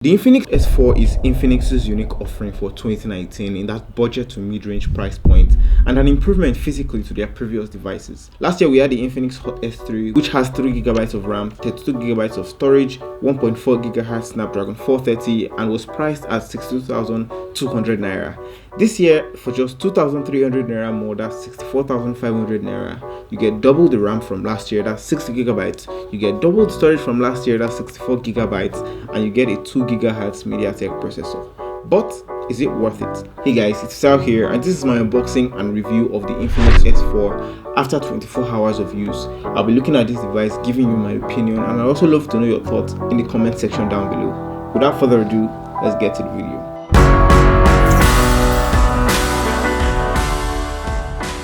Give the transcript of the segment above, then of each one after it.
The Infinix S4 is Infinix's unique offering for 2019 in that budget to mid-range price point and an improvement physically to their previous devices. Last year we had the Infinix S3, which has 3GB of RAM, 32GB of storage, 1.4 GHz Snapdragon 430 and was priced at 62,200 Naira. This year, for just 2,300 Naira more, that's 64,500 Naira, you get double the RAM from last year, that's 60GB, you get double the storage from last year, that's 64GB, and you get a 2 GHz MediaTek processor. But is it worth it? Hey guys, it's Fisayo here, and this is my unboxing and review of the Infinix S4 after 24 hours of use. I'll be looking at this device, giving you my opinion, and I'd also love to know your thoughts in the comment section down below. Without further ado, let's get to the video.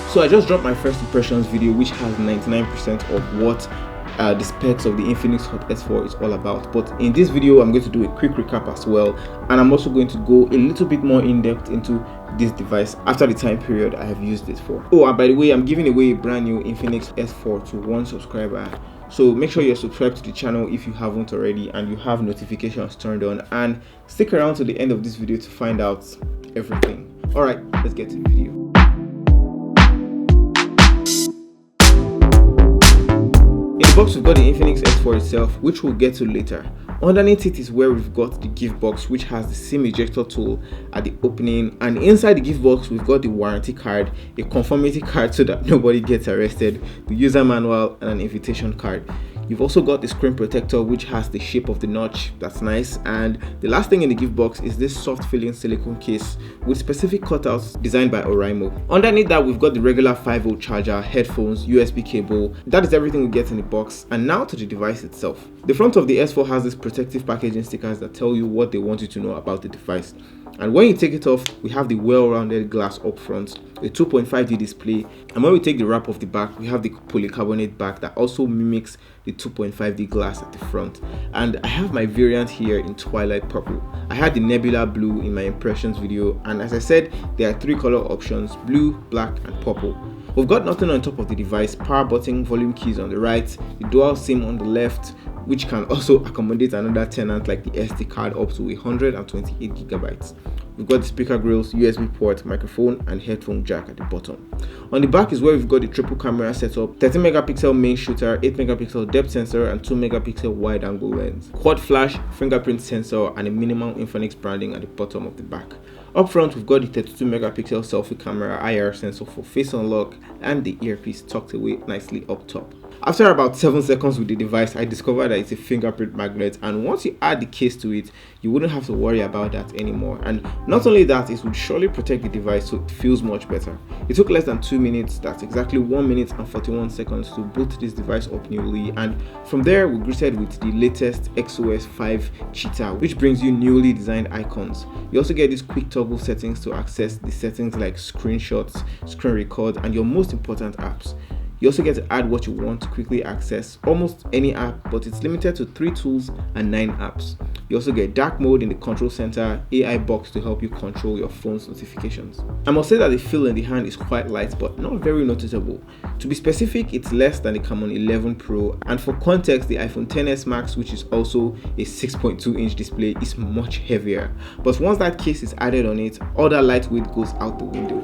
So I just dropped my first impressions video, which has 99% of what the specs of the Infinix S4 is all about. But in this video, I'm going to do a quick recap as well, and I'm also going to go a little bit more in depth into this device after the time period I have used it for. Oh, and by the way, I'm giving away a brand new Infinix S4 to one subscriber. So make sure you're subscribed to the channel if you haven't already and you have notifications turned on, and stick around to the end of this video to find out everything. Alright, let's get to the video. In the box, we've got the Infinix S4 itself, which we'll get to later. Underneath it is where we've got the gift box, which has the SIM ejector tool at the opening, and inside the gift box we've got the warranty card, a conformity card so that nobody gets arrested, the user manual, and an invitation card. You've also got the screen protector, which has the shape of the notch. That's nice. And the last thing in the gift box is this soft filling silicone case with specific cutouts designed by Oraimo. Underneath that, we've got the regular 5V charger, headphones, USB cable. That is everything we get in the box. And now to the device itself. The front of the S4 has these protective packaging stickers that tell you what they want you to know about the device. And when you take it off, we have the well-rounded glass up front, a 2.5D display, and when we take the wrap off the back, we have the polycarbonate back that also mimics the 2.5D glass at the front. And I have my variant here in Twilight Purple. I had the Nebula Blue in my impressions video, and as I said, there are three color options: blue, black, and purple. We've got nothing on top of the device, power button, volume keys on the right, the dual SIM on the left, which can also accommodate another tenant like the SD card up to 128GB. We've got the speaker grills, USB port, microphone, and headphone jack at the bottom. On the back is where we've got the triple camera setup, 13MP main shooter, 8MP depth sensor, and 2MP wide angle lens, quad flash, fingerprint sensor, and a minimal Infinix branding at the bottom of the back. Up front, we've got the 32MP selfie camera, IR sensor for face unlock, and the earpiece tucked away nicely up top. After about 7 seconds with the device, I discovered that it's a fingerprint magnet, and once you add the case to it, you wouldn't have to worry about that anymore. And not only that, it would surely protect the device so it feels much better. It took less than 2 minutes, that's exactly 1 minute and 41 seconds to boot this device up newly, and from there we're greeted with the latest XOS 5 Cheetah, which brings you newly designed icons. You also get these quick toggle settings to access the settings like screenshots, screen record, and your most important apps. You also get to add what you want to quickly access almost any app, but it's limited to 3 tools and 9 apps. You also get dark mode in the control center, AI box to help you control your phone's notifications. I must say that the feel in the hand is quite light but not very noticeable. To be specific, it's less than the common 11 Pro, and for context, the iPhone XS Max, which is also a 6.2-inch display, is much heavier. But once that case is added on it, all that lightweight goes out the window.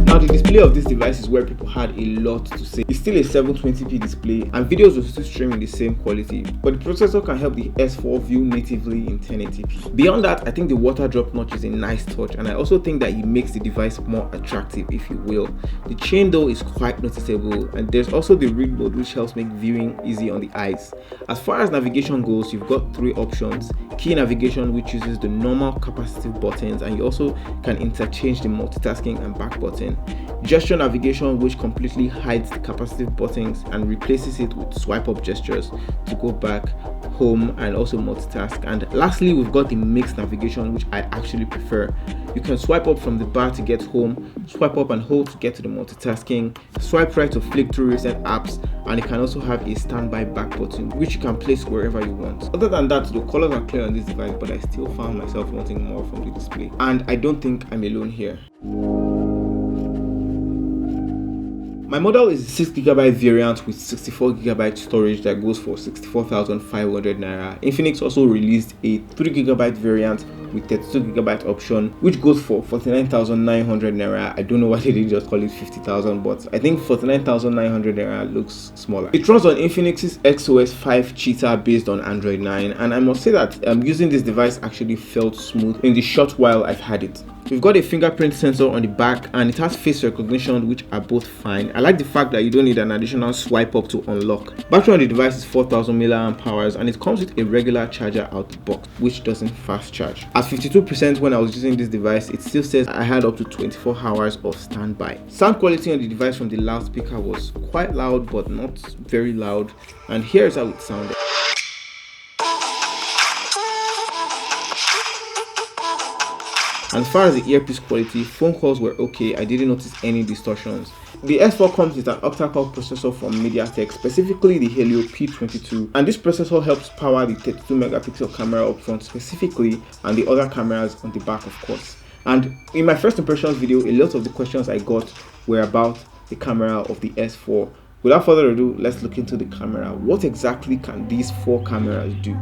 Now, the display of this device is where people had a lot to say. It's still a 720p display and videos will still stream in the same quality, but the processor can help the S4 view natively in 1080p. Beyond that, I think the water drop notch is a nice touch, and I also think that it makes the device more attractive, if you will. The chain though is quite noticeable, and there's also the read mode, which helps make viewing easy on the eyes. As far as navigation goes, you've got 3 options: key navigation, which uses the normal capacitive buttons, and you also can interchange the multitasking and back button; gesture navigation, which completely hides the capacitive buttons and replaces it with swipe up gestures to go back, home, and also multitask. And lastly, we've got the mixed navigation, which I actually prefer. You can swipe up from the bar to get home, swipe up and hold to get to the multitasking, swipe right to flick through recent apps, and it can also have a standby back button, which you can place wherever you want. Other than that, the colors are clear on this device, but I still found myself wanting more from the display, and I don't think I'm alone here. My model is a 6GB variant with 64GB storage that goes for 64,500 Naira. Infinix also released a 3GB variant with 32GB option, which goes for 49,900 Naira. I don't know why they didn't just call it 50,000, but I think 49,900 Naira looks smaller. It runs on Infinix's XOS 5 Cheetah based on Android 9, and I must say that using this device actually felt smooth in the short while I've had it. We've got a fingerprint sensor on the back and it has face recognition, which are both fine. I like the fact that you don't need an additional swipe up to unlock. Battery on the device is 4,000 mAh and it comes with a regular charger out the box, which doesn't fast charge. At 52% when I was using this device, it still says I had up to 24 hours of standby. Sound quality on the device from the loudspeaker was quite loud but not very loud, and here's how it sounded. As far as the earpiece quality, phone calls were okay. I didn't notice any distortions. The S4 comes with an octa-core processor from MediaTek, specifically the Helio P22, and this processor helps power the 32MP camera up front specifically and the other cameras on the back, of course. And in my first impressions video, a lot of the questions I got were about the camera of the S4. Without further ado, let's look into the camera. What exactly can these 4 cameras do?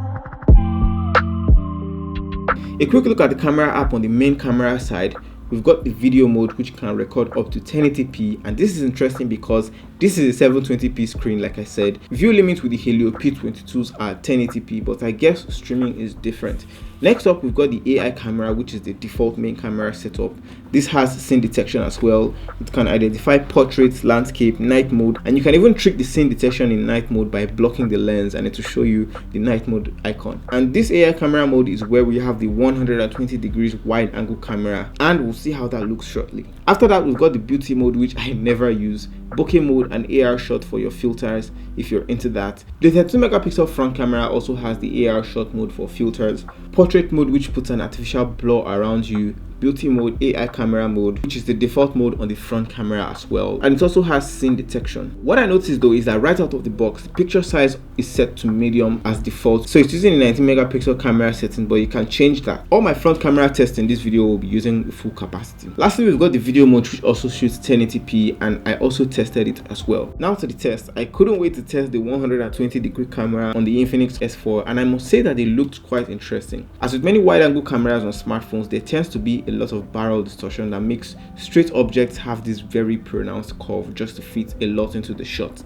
A quick look at the camera app on the main camera side. We've got the video mode, which can record up to 1080p, and this is interesting because this is a 720p screen. Like I said, view limit with the Helio P22s are 1080p, but I guess streaming is different. Next up, we've got the AI camera, which is the default main camera setup. This has scene detection as well. It can identify portraits, landscape, night mode, and you can even trick the scene detection in night mode by blocking the lens, and it will show you the night mode icon. And this AI camera mode is where we have the 120 degrees wide angle camera, and we'll see how that looks shortly. After that, we've got the beauty mode, which I never use, bokeh mode, and AR shot for your filters if you're into that. The 32MP front camera also has the AR shot mode for filters, portrait mode, which puts an artificial blur around you, beauty mode, AI camera mode, which is the default mode on the front camera as well, and it also has scene detection. What I noticed though is that right out of the box, the picture size is set to medium as default, so it's using a 19MP camera setting, but you can change that. All my front camera tests in this video will be using full capacity. Lastly, we've got the video mode, which also shoots 1080p, and I also tested it as well. Now to the test. I couldn't wait to test the 120 degree camera on the Infinix S4, and I must say that it looked quite interesting. As with many wide angle cameras on smartphones, there tends to be a lot of barrel distortion that makes straight objects have this very pronounced curve just to fit a lot into the shot.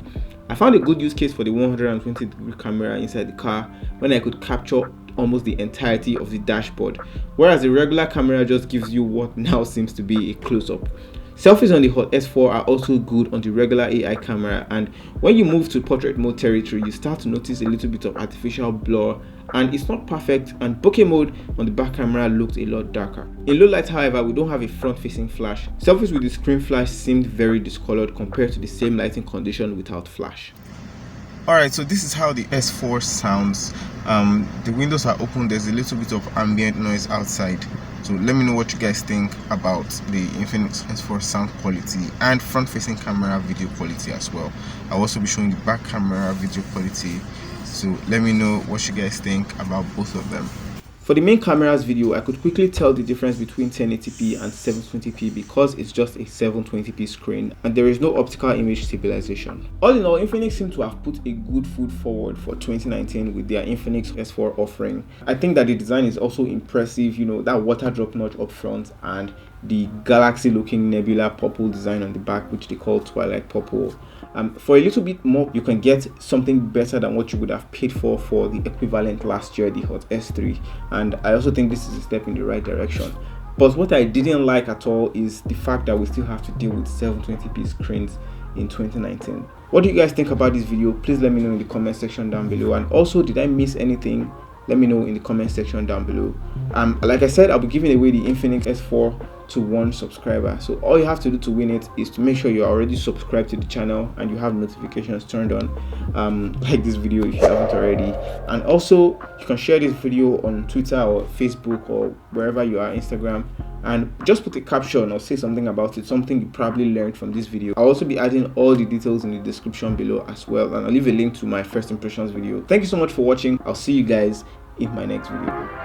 I found a good use case for the 120 degree camera inside the car when I could capture almost the entirety of the dashboard, whereas the regular camera just gives you what now seems to be a close-up. Selfies on the Hot S4 are also good on the regular AI camera, and when you move to portrait mode territory, you start to notice a little bit of artificial blur, and it's not perfect, and bokeh mode on the back camera looked a lot darker. In low light, however, we don't have a front-facing flash. Selfies with the screen flash seemed very discolored compared to the same lighting condition without flash. Alright, so this is how the S4 sounds. The windows are open, there's a little bit of ambient noise outside. So let me know what you guys think about the Infinix S4 sound quality and front-facing camera video quality as well. I'll also be showing the back camera video quality. So let me know what you guys think about both of them. For the main camera's video, I could quickly tell the difference between 1080p and 720p because it's just a 720p screen and there is no optical image stabilization. All in all, Infinix seemed to have put a good foot forward for 2019 with their Infinix S4 offering. I think that the design is also impressive, you know, that water drop notch up front and the galaxy looking nebula purple design on the back, which they call Twilight Purple. For a little bit more, you can get something better than what you would have paid for the equivalent last year, the Hot S3, and I also think this is a step in the right direction. But what I didn't like at all is the fact that we still have to deal with 720p screens in 2019. What do you guys think about this video? Please let me know in the comment section down below, and also, did I miss anything? Let me know in the comment section down below. Like I said, I'll be giving away the Infinix S4 to 1 subscriber, so all you have to do to win it is to make sure you're already subscribed to the channel and you have notifications turned on, like this video if you haven't already, and also you can share this video on Twitter or Facebook or wherever you are, Instagram, and just put a caption or say something about it, something you probably learned from this video. I'll also be adding all the details in the description below as well, and I'll leave a link to my first impressions video. Thank you so much for watching. I'll see you guys in my next video.